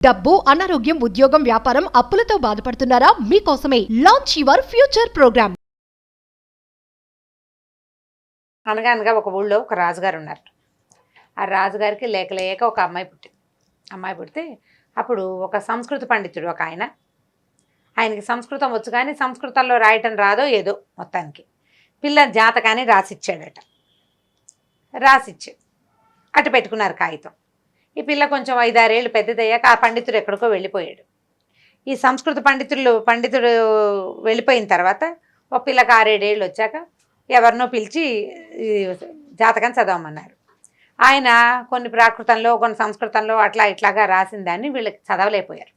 డబ్బు, అనారోగ్యం, ఉద్యోగం, వ్యాపారం, అప్పులతో బాధపడుతున్నారా? మీకోసమే లాంచ్ యువర్ ఫ్యూచర్ ప్రోగ్రామ్. అనగా ఒక ఊళ్ళో ఒక రాజుగారు ఉన్నారు. ఆ రాజుగారికి లేక లేక ఒక అమ్మాయి పుట్టింది. అమ్మాయి పుడితే అప్పుడు ఒక సంస్కృత పండితుడు ఒక ఆయనకి సంస్కృతం వచ్చు, కానీ సంస్కృతంలో రాయటం రాదో ఏదో మొత్తానికి పిల్ల జాతకాన్ని రాసిచ్చాడట. రాసిచ్చాడు, అటు పెట్టుకున్నారు కాగితం. ఈ పిల్ల కొంచెం 5-6 ఏళ్ళు పెద్దదయ్యాక ఆ పండితుడు ఎక్కడికో వెళ్ళిపోయాడు. ఈ సంస్కృత పండితుడు వెళ్ళిపోయిన తర్వాత ఒక పిల్లకి 6-7 ఏళ్ళు వచ్చాక ఎవరినో పిలిచి జాతకం చదవమన్నారు. ఆయన కొన్ని ప్రాకృతంలో కొన్ని సంస్కృతంలో అట్లా ఇట్లాగా రాసిన దాన్ని వీళ్ళకి చదవలేకపోయారు.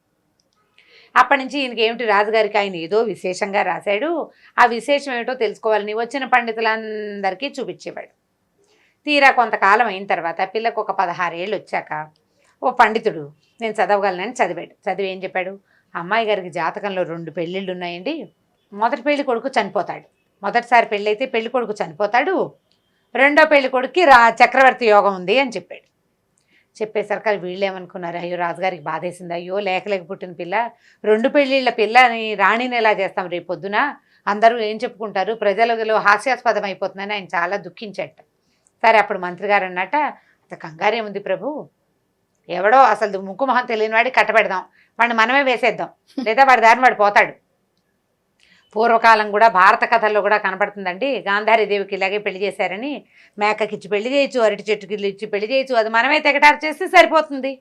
అప్పటి నుంచి ఈయనకి ఏమిటి, రాజుగారికి ఆయన ఏదో విశేషంగా రాశాడు, ఆ విశేషం ఏమిటో తెలుసుకోవాలని వచ్చిన పండితులందరికీ చూపించేవాడు. తీరా కొంతకాలం అయిన తర్వాత పిల్లకు ఒక 16 ఏళ్ళు వచ్చాక ఓ పండితుడు నేను చదవగలనని చదివాడు. చదివి ఏం చెప్పాడు, అమ్మాయి గారికి జాతకంలో 2 పెళ్ళిళ్ళు ఉన్నాయండి. మొదటి పెళ్లి కొడుకు చనిపోతాడు, మొదటిసారి పెళ్ళి అయితే పెళ్లి కొడుకు చనిపోతాడు, రెండో పెళ్లి కొడుకుకి చక్రవర్తి యోగం ఉంది అని చెప్పాడు. చెప్పేసరికి వీళ్ళు ఏమనుకున్నారు, అయ్యో రాజుగారికి బాధేసింది, అయ్యో లేక పుట్టిన పిల్ల, 2 పెళ్ళిళ్ళ పిల్లని రాణిని ఎలా చేస్తాం రేపు పొద్దున, అందరూ ఏం చెప్పుకుంటారు, ప్రజలలో హాస్యాస్పదం అయిపోతుందని ఆయన చాలా దుఃఖించట. సరే అప్పుడు మంత్రి గారు అన్నట్ట, అంత కంగారేముంది ప్రభు, ఎవడో అసలు ముక్కు మొహం తెలియని వాడికి కట్టబెడదాం, వాడిని మనమే వేసేద్దాం, లేదా వాడి దారిని వాడు పోతాడు. పూర్వకాలం కూడా భారత కథల్లో కూడా కనపడుతుందండి, గాంధారీదేవికి ఇలాగే పెళ్లి చేశారని, మేకకిచ్చి పెళ్లి చేయొచ్చు, అరటి చెట్టుకి ఇచ్చి పెళ్లి చేయొచ్చు, అది మనమే తెగటారు చేస్తే సరిపోతుంది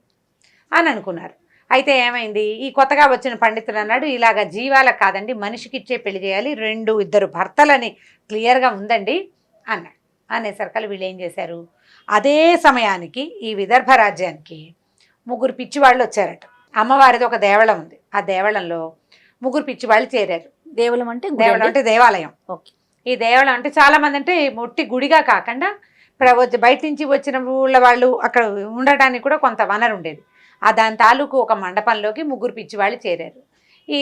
అని అనుకున్నారు. అయితే ఏమైంది, ఈ కొత్తగా వచ్చిన పండితుడు అన్నాడు, ఇలాగ జీవాలకు కాదండి మనిషికి ఇచ్చే పెళ్లి చేయాలి, 2 భర్తలని క్లియర్గా ఉందండి అన్నాడు. అనేసరికి వీళ్ళు ఏం చేశారు, అదే సమయానికి ఈ విదర్భ రాజ్యానికి 3 పిచ్చివాళ్ళు వచ్చారట. అమ్మవారిది ఒక దేవళం ఉంది, ఆ దేవళంలో 3 పిచ్చివాళ్ళు చేరారు. దేవళం అంటే దేవాలయం. ఓకే. ఈ దేవళం అంటే చాలామంది అంటే మొట్టి గుడిగా కాకుండా బయట నుంచి వచ్చిన ఊళ్ళ వాళ్ళు అక్కడ ఉండటానికి కూడా కొంత వనరు ఉండేది. దాని తాలూకు ఒక మండపంలోకి 3 పిచ్చివాళ్ళు చేరారు. ఈ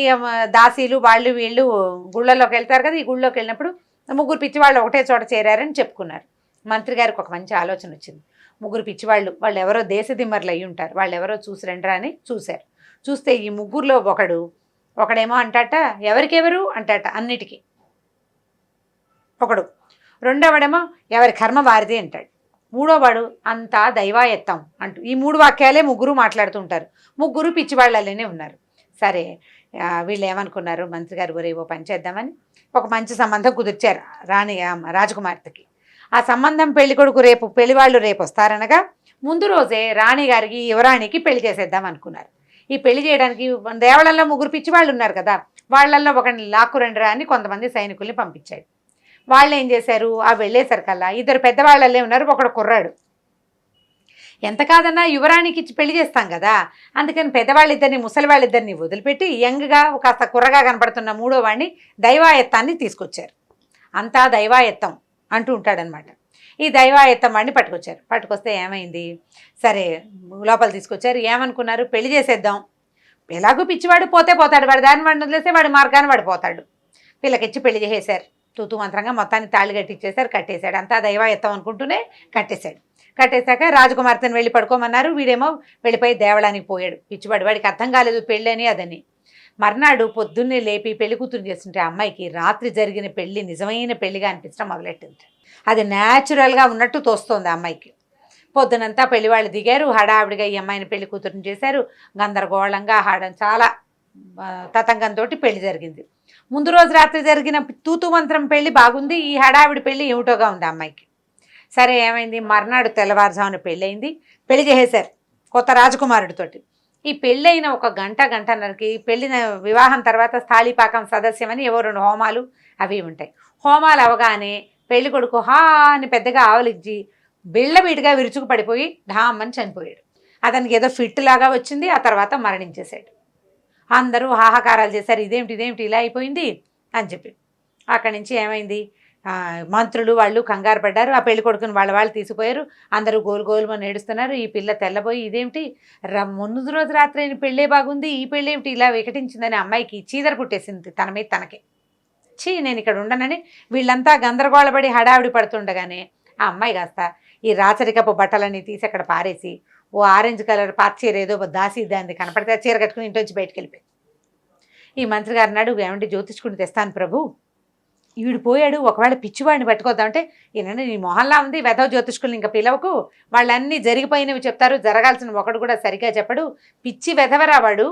దాసీలు వాళ్ళు వీళ్ళు గుళ్ళలోకి వెళ్తారు కదా, ఈ గుళ్ళోకి వెళ్ళినప్పుడు 3 పిచ్చివాళ్ళు ఒకటే చోట చేరారని చెప్పుకున్నారు. మంత్రి గారికి ఒక మంచి ఆలోచన వచ్చింది. 3 పిచ్చివాళ్ళు, వాళ్ళు ఎవరో దేశదిమ్మర్లు అయ్యి ఉంటారు, వాళ్ళు ఎవరో చూసి రండ్రా అని చూశారు. చూస్తే ఈ 3లో ఒకడేమో అంటాట ఎవరికెవరు అంటాట అన్నిటికీ ఒకడు, రెండోవాడేమో ఎవరి కర్మ వారిది అంటాడు, మూడోవాడు అంతా దైవాయత్తం అంటూ ఈ 3 వాక్యాలే 3 మాట్లాడుతూ ఉంటారు. 3 పిచ్చివాళ్ళనే ఉన్నారు. సరే వీళ్ళు ఏమనుకున్నారు, మంత్రి గారు గురేవో పని చేద్దామని ఒక మంచి సంబంధం కుదిర్చారు రాజకుమార్తెకి. ఆ సంబంధం పెళ్ళికొడుకు రేపు పెళ్లివాళ్ళు రేపు వస్తారనగా ముందు రోజే రాణిగారికి యువరాణికి పెళ్లి చేసేద్దాం అనుకున్నారు. ఈ పెళ్లి చేయడానికి దేవళంలో 3 పిచ్చివాళ్ళు ఉన్నారు కదా, వాళ్ళల్లో ఒకరిని లాక్కురండిరా అని కొంతమంది సైనికుల్ని పంపించాడు. వాళ్ళు ఏం చేశారు, ఆ వెళ్ళేసరికల్లా 2 పెద్దవాళ్ళల్లే ఉన్నారు, ఒకడు కుర్రాడు. ఎంత కాదన్నా యువరాణికి ఇచ్చి పెళ్లి చేస్తాం కదా, అందుకని పెద్దవాళ్ళిద్దరిని ముసలి వాళ్ళిద్దరిని వదిలిపెట్టి యంగ్గా కాస్త కుర్రగా కనపడుతున్న 3వ వాడిని దైవాయత్తాన్ని తీసుకొచ్చారు. అంతా దైవాయత్తం అంటూ ఉంటాడనమాట. ఈ దైవాయత్తం వాడిని పట్టుకొస్తే ఏమైంది, సరే లోపల తీసుకొచ్చారు. ఏమనుకున్నారు, పెళ్లి చేసేద్దాం, ఎలాగూ పిచ్చివాడు పోతాడు, వాడి దాన్ని వాడిని వదిలేస్తే వాడి మార్గాన్ని వాడు పోతాడు. పిల్లకిచ్చి పెళ్లి చేసేశారు. తూతు మంత్రంగా మొత్తాన్ని తాళి కట్టించేశారు, కట్టేశాడు. అంతా దైవాయత్తం అనుకుంటూనే కట్టేశాక రాజకుమార్తెను వెళ్ళి పడుకోమన్నారు. వీడేమో వెళ్ళిపోయి దేవళానికి పోయాడు. పిచ్చివాడు, వాడికి అర్థం కాలేదు పెళ్ళని అదని. మర్నాడు పొద్దున్నే లేపి పెళ్లి కూతురు చేస్తుంటే అమ్మాయికి రాత్రి జరిగిన పెళ్లి నిజమైన పెళ్లిగా అనిపించడం మొదలెట్టింది. అది న్యాచురల్గా ఉన్నట్టు తోస్తోంది అమ్మాయికి. పొద్దునంతా పెళ్లివాళ్ళు దిగారు, హడావిడిగా ఈ అమ్మాయిని పెళ్లి కూతురుని చేశారు. గందరగోళంగా చాలా తతంగంతో పెళ్లి జరిగింది. ముందు రోజు రాత్రి జరిగిన తూతు మంత్రం పెళ్లి బాగుంది, ఈ హడావిడి పెళ్లి ఏమిటోగా ఉంది అమ్మాయికి. సరే ఏమైంది, మర్నాడు తెల్లవారుజామున పెళ్ళయింది. పెళ్లి చేసేశారు కొత్త రాజకుమారుడితోటి. ఈ పెళ్ళైన ఒక గంటన్నరకి పెళ్ళిన వివాహం తర్వాత స్థాళీపాకం సదస్యమని ఏవో 2 హోమాలు అవి ఉంటాయి. హోమాలు అవగానే పెళ్లి కొడుకు హా అని పెద్దగా ఆవలిచ్చి బిళ్ళబీటుగా విరుచుకు పడిపోయి ఢామ్మని చనిపోయాడు. అతనికి ఏదో ఫిట్ లాగా వచ్చింది, ఆ తర్వాత మరణించేశాడు. అందరూ హాహాకారాలు చేశారు, ఇదేమిటి ఇలా అయిపోయింది అని చెప్పి. అక్కడి నుంచి ఏమైంది, మంత్రులు వాళ్ళు కంగారు పడ్డారు. ఆ పెళ్లి కొడుకుని వాళ్ళు తీసుకుపోయారు. అందరూ గోలుమని ఏడుస్తున్నారు. ఈ పిల్ల తెల్లబోయి ఇదేమిటి, ముందు రోజు రాత్రి అయిన పెళ్ళే బాగుంది, ఈ పెళ్ళి ఏమిటి ఇలా వికటించిందని అమ్మాయికి చీదర పుట్టేసింది తన మీద తనకే. నేను ఇక్కడ ఉండనని వీళ్ళంతా గందరగోళపడి హడావిడి పడుతుండగానే ఆ అమ్మాయి కాస్త ఈ రాచరికపు బట్టలన్నీ తీసి అక్కడ పారేసి ఓ ఆరెంజ్ కలర్ పాత చీర ఏదో దాసి దాన్ని కనపడితే ఆ చీర కట్టుకుని ఇంటి నుంచి బయటకు వెళ్ళిపోయి ఈ మంత్రి గారు అన్నాడు, ఏమంటే జ్యోతిష్కుడిని తెస్తాను ప్రభు, ఈవిడు పోయాడు, ఒకవేళ పిచ్చివాడిని పట్టుకోద్దామంటే ఈయన నీ మొహల్లా ఉంది, వెధవ జ్యోతిష్కుల్ని ఇంకా పిలవకు, వాళ్ళన్నీ జరిగిపోయినవి చెప్తారు, జరగాల్సిన ఒకడు కూడా సరిగ్గా చెప్పడు, పిచ్చి వెధవరా వాడు,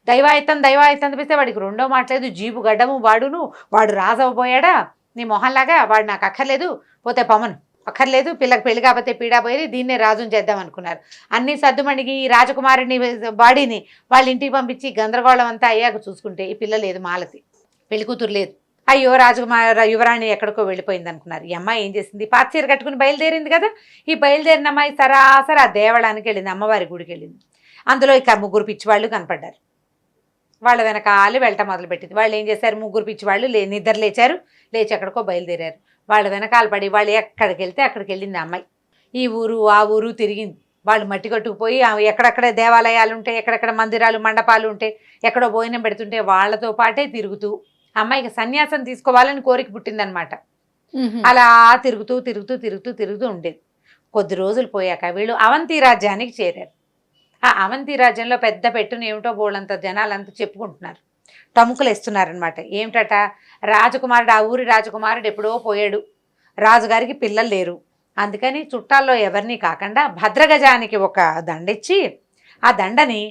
దైవాయత్తం తప్పిస్తే వాడికి రెండో మాట్లేదు, జీబు గడ్డము వాడును, వాడు రాజవ్వబోయాడా, నీ మొహల్లాగా వాడు నాకు అక్కర్లేదు, పోతే పవన్ అక్కర్లేదు, పిల్లకి పెళ్లి కాకపోతే పీడా పోయి దీన్నే రాజుని చేద్దాం అనుకున్నారు. అన్ని సర్దుమణికి ఈ రాజకుమారుని బాడీని వాళ్ళ ఇంటికి పంపించి గందరగోళం అంతా అయ్యాక చూసుకుంటే ఈ పిల్ల లేదు, మాలతి పెళ్లి కూతురు లేదు. అయ్యో యువరాణి ఎక్కడికో వెళ్ళిపోయింది అనుకున్నారు. ఈ అమ్మాయి ఏం చేసింది, పాత చీర కట్టుకుని బయలుదేరింది కదా, ఈ బయలుదేరిన అమ్మాయి సరాసరి ఆ దేవాలయానికి వెళ్ళింది, అమ్మవారి గుడికి వెళ్ళింది. అందులో ఇక 3 పిచ్చివాళ్ళు కనపడ్డారు. వాళ్ళ వెనకాల వెళ్ళటం మొదలుపెట్టింది. వాళ్ళు ఏం చేశారు, 3 పిచ్చివాళ్ళు నిద్ర లేచారు, లేచి ఎక్కడికో బయలుదేరారు. వాళ్ళ వెనకాల పడి వాళ్ళు ఎక్కడికి వెళ్తే అక్కడికి వెళ్ళింది అమ్మాయి. ఈ ఊరు ఆ ఊరు తిరిగింది. వాళ్ళు మట్టి కట్టుకుపోయి ఎక్కడెక్కడ దేవాలయాలు ఉంటే, ఎక్కడెక్కడ మందిరాలు మండపాలు ఉంటే, ఎక్కడో భోజనం పెడుతుంటే వాళ్ళతో పాటే తిరుగుతూ అమ్మాయికి సన్యాసం తీసుకోవాలని కోరిక పుట్టిందనమాట. అలా తిరుగుతూ ఉండేది. కొద్ది రోజులు పోయాక వీళ్ళు అవంతి రాజ్యానికి చేరారు. ఆ అవంతి రాజ్యంలో పెద్ద పెట్టును ఏమిటో బోళ్ళంత జనాలంతా చెప్పుకుంటున్నారు, టముకులు ఇస్తున్నారనమాట. ఏమిటట, రాజకుమారుడు, ఆ ఊరి రాజకుమారుడు ఎప్పుడో పోయాడు, రాజుగారికి పిల్లలు లేరు, అందుకని చుట్టాల్లో ఎవరిని కాకుండా భద్రగజానికి ఒక దండ ఇచ్చి ఆ దండని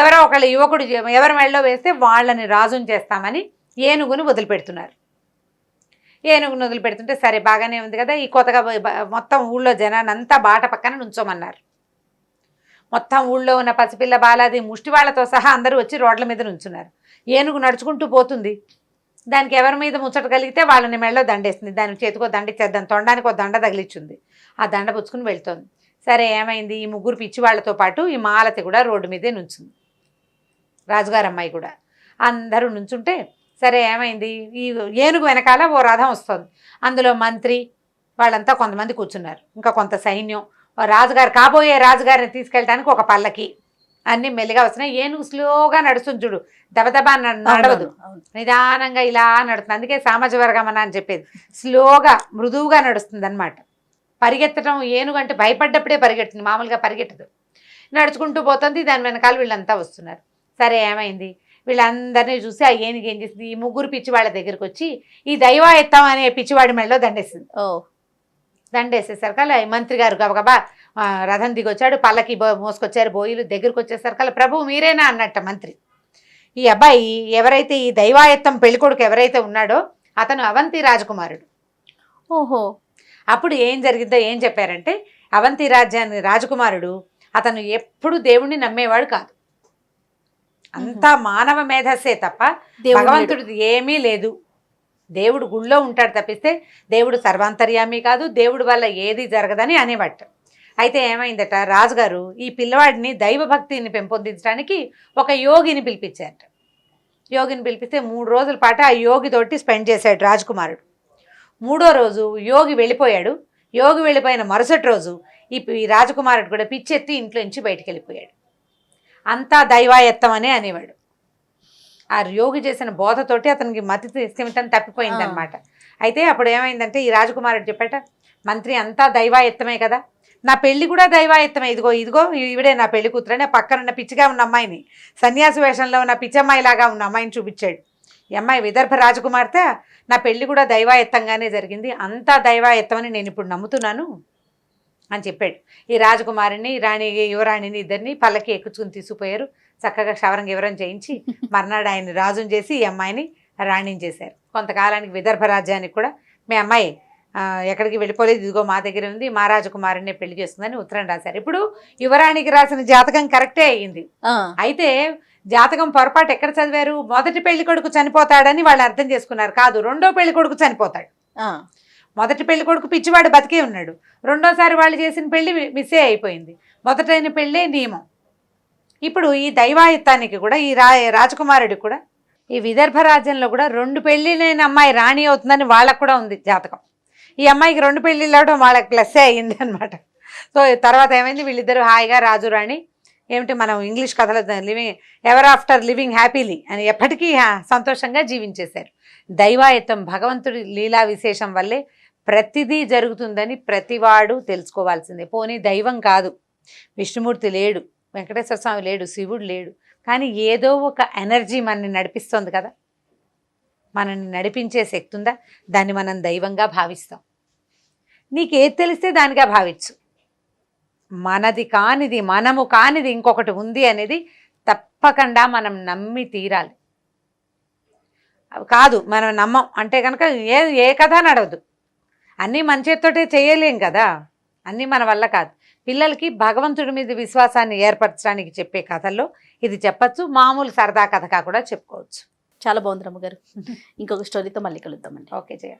ఎవరో ఒకళ్ళ యువకుడు ఎవరి మెడలో వేస్తే వాళ్ళని రాజుని చేస్తామని ఏనుగుని వదిలిపెడుతున్నారు. ఏనుగుని వదిలిపెడుతుంటే సరే బాగానే ఉంది కదా, ఈ కొత్తగా మొత్తం ఊళ్ళో జనాన్ని అంతా బాట పక్కన నుంచోమన్నారు. మొత్తం ఊళ్ళో ఉన్న పసిపిల్ల బాలాది ముష్టి వాళ్ళతో సహా అందరూ వచ్చి రోడ్ల మీద నుంచున్నారు. ఏనుగు నడుచుకుంటూ పోతుంది, దానికి ఎవరి మీద ముచ్చట కలిగితే వాళ్ళని మెడలో దండేస్తుంది, దాని చేతికో దండ ఇచ్చేద్దాం, తొండానికి ఒక దండ తగిలిచ్చింది, ఆ దండ పుచ్చుకుని వెళ్తోంది. సరే ఏమైంది, ఈ 3 పిచ్చి వాళ్ళతో పాటు ఈ మాలతి కూడా రోడ్డు మీదే నుంచుంది, రాజుగారు అమ్మాయి కూడా. అందరూ నుంచుంటే సరే ఏమైంది, ఈ ఏనుగు వెనకాల ఓ రథం వస్తుంది, అందులో మంత్రి వాళ్ళంతా కొంతమంది కూర్చున్నారు, ఇంకా కొంత సైన్యం, రాజుగారు కాబోయే రాజుగారిని తీసుకెళ్ళడానికి ఒక పల్లకి, అన్నీ మెల్లిగా వస్తున్నాయి. ఏనుగు స్లోగా నడుస్తుంది చూడు, దబదబా నడవదు, నిదానంగా ఇలా నడుస్తుంది. అందుకే సామాజ వర్గమన అని చెప్పేది, స్లోగా మృదువుగా నడుస్తుంది అనమాట. పరిగెత్తడం, ఏనుగు అంటే భయపడ్డప్పుడే పరిగెడుతుంది, మామూలుగా పరిగెట్టదు, నడుచుకుంటూ పోతుంది. దాని వెనకాల వీళ్ళంతా వస్తున్నారు. సరే ఏమైంది, వీళ్ళందరినీ చూసి ఆ ఏనుగు ఏం చేసింది, ఈ 3 పిచ్చివాళ్ళ దగ్గరికి వచ్చి ఈ దైవాయత్తం అనే పిచ్చివాడి మెడలో దండేసింది. దండేసేసరికల్లా మంత్రి గారు గబగబా రథం దిగొచ్చాడు, పల్లకి మోసుకొచ్చారు, బోయిలు దగ్గరికి వచ్చేసరికల్లా ప్రభు మీరేనా అన్నట్ట మంత్రి. ఈ అబ్బాయి ఎవరైతే ఈ దైవాయత్తం పెళ్ళికొడుకు ఎవరైతే ఉన్నాడో అతను అవంతి రాజకుమారుడు. ఓహో. అప్పుడు ఏం జరిగిందో ఏం చెప్పారంటే, అవంతి రాజ్యాన్ని రాజకుమారుడు అతను ఎప్పుడు దేవుణ్ణి నమ్మేవాడు కాదు, అంతా మానవ మేధస్సే తప్ప భగవంతుడిది ఏమీ లేదు. దేవుడు గుళ్ళో ఉంటాడు తప్పిస్తే దేవుడు సర్వాంతర్యామి కాదు, దేవుడి వల్ల ఏది జరగదని అనేవాట. అయితే ఏమైందట, రాజుగారు ఈ పిల్లవాడిని దైవభక్తిని పెంపొందించడానికి ఒక యోగిని పిలిపించారట. యోగిని పిలిపిస్తే 3 రోజుల పాటు ఆ యోగితోటి స్పెండ్ చేశాడు రాజకుమారుడు. 3వ రోజు యోగి వెళ్ళిపోయాడు. యోగి వెళ్ళిపోయిన మరుసటి రోజు ఈ రాజకుమారుడు కూడా పిచ్చెత్తి ఇంట్లో నుంచి బయటికి వెళ్ళిపోయాడు. అంతా దైవాయత్తం అనే అనేవాడు. ఆ యోగి చేసిన బోధతోటి అతనికి మతి స్థిమితం తప్పిపోయిందనమాట. అయితే అప్పుడు ఏమైందంటే, ఈ రాజకుమారుడు చెప్పాట, మంత్రి అంతా దైవాయత్తమే కదా, నా పెళ్లి కూడా దైవాయత్తమే, ఇదిగో ఈవిడే నా పెళ్లి కూతురని పక్కనున్న పిచ్చిగా ఉన్న అమ్మాయిని, సన్యాసి వేషంలో ఉన్న పిచ్చమ్మాయిలాగా ఉన్న అమ్మాయిని చూపించాడు. ఈ అమ్మాయి విదర్భ రాజకుమార్తె, నా పెళ్లి కూడా దైవాయత్తంగానే జరిగింది, అంతా దైవాయత్తమని నేను ఇప్పుడు నమ్ముతున్నాను అని చెప్పాడు. ఈ రాజకుమారిని యువరాణిని ఇద్దరిని పల్లకి ఎక్కుచుకుని తీసుకుపోయారు. చక్కగా క్షవరం వివరం చేయించి మర్నాడు ఆయన్ని రాజుని చేసి ఈ అమ్మాయిని రాణిని చేశారు. కొంతకాలానికి విదర్భ రాజ్యానికి కూడా మీ అమ్మాయి ఎక్కడికి వెళ్ళిపోలేదు, ఇదిగో మా దగ్గర ఉంది, మా రాజకుమారిని పెళ్లి చేస్తుందని ఉత్తరం రాశారు. ఇప్పుడు యువరాణికి రాసిన జాతకం కరెక్టే అయ్యింది. అయితే జాతకం పొరపాటు ఎక్కడ చదివారు, మొదటి పెళ్లి కొడుకు చనిపోతాడని వాళ్ళు అర్థం చేసుకున్నారు. కాదు, 2వ పెళ్లి కొడుకు చనిపోతాడు. మొదటి పెళ్లి కొడుకు పిచ్చివాడు బతికే ఉన్నాడు, 2వసారి వాళ్ళు చేసిన పెళ్లి మిస్సే అయిపోయింది, మొదటైన పెళ్ళే నియమం. ఇప్పుడు ఈ దైవాయత్తానికి కూడా ఈ రాజకుమారుడికి కూడా ఈ విదర్భ రాజ్యంలో కూడా 2 పెళ్ళిళ్ళైన అమ్మాయి రాణి అవుతుందని వాళ్ళకు కూడా ఉంది జాతకం. ఈ అమ్మాయికి 2 పెళ్ళిళ్ళు అవడం వాళ్ళకి ప్లస్సే అయ్యింది అనమాట. సో తర్వాత ఏమైంది, వీళ్ళిద్దరూ హాయిగా రాజు రాణి ఏమిటి మనం ఇంగ్లీష్ కథలో ఎవర్ ఆఫ్టర్ లివింగ్ హ్యాపీలీ అని ఎప్పటికీ సంతోషంగా జీవించేశారు. దైవాయత్తం భగవంతుడి లీలా విశేషం వల్లే ప్రతిదీ జరుగుతుందని ప్రతివాడు తెలుసుకోవాల్సిందే. పోనీ దైవం కాదు, విష్ణుమూర్తి లేడు, వెంకటేశ్వర స్వామి లేడు, శివుడు లేడు, కానీ ఏదో ఒక ఎనర్జీ మనని నడిపిస్తుంది కదా. మనల్ని నడిపించే శక్తి ఉందా, దాన్ని మనం దైవంగా భావిస్తాం. నీకు ఏది తెలిస్తే దానిగా భావించు. మనది కానిది, మనము కానిది ఇంకొకటి ఉంది అనేది తప్పకుండా మనం నమ్మి తీరాలి. కాదు మనం నమ్మం అంటే కనుక ఏ కథ నడవదు. అన్నీ మన చేత్తోటే చేయలేం కదా, అన్నీ మన వల్ల కాదు. పిల్లలకి భగవంతుడి మీద విశ్వాసాన్ని ఏర్పరచడానికి చెప్పే కథల్లో ఇది చెప్పచ్చు, మామూలు సరదా కథగా కూడా చెప్పుకోవచ్చు. చాలా బాగుంది రమ్మగారు. ఇంకొక స్టోరీతో మళ్ళీ కలుద్దామండి. ఓకే జయ.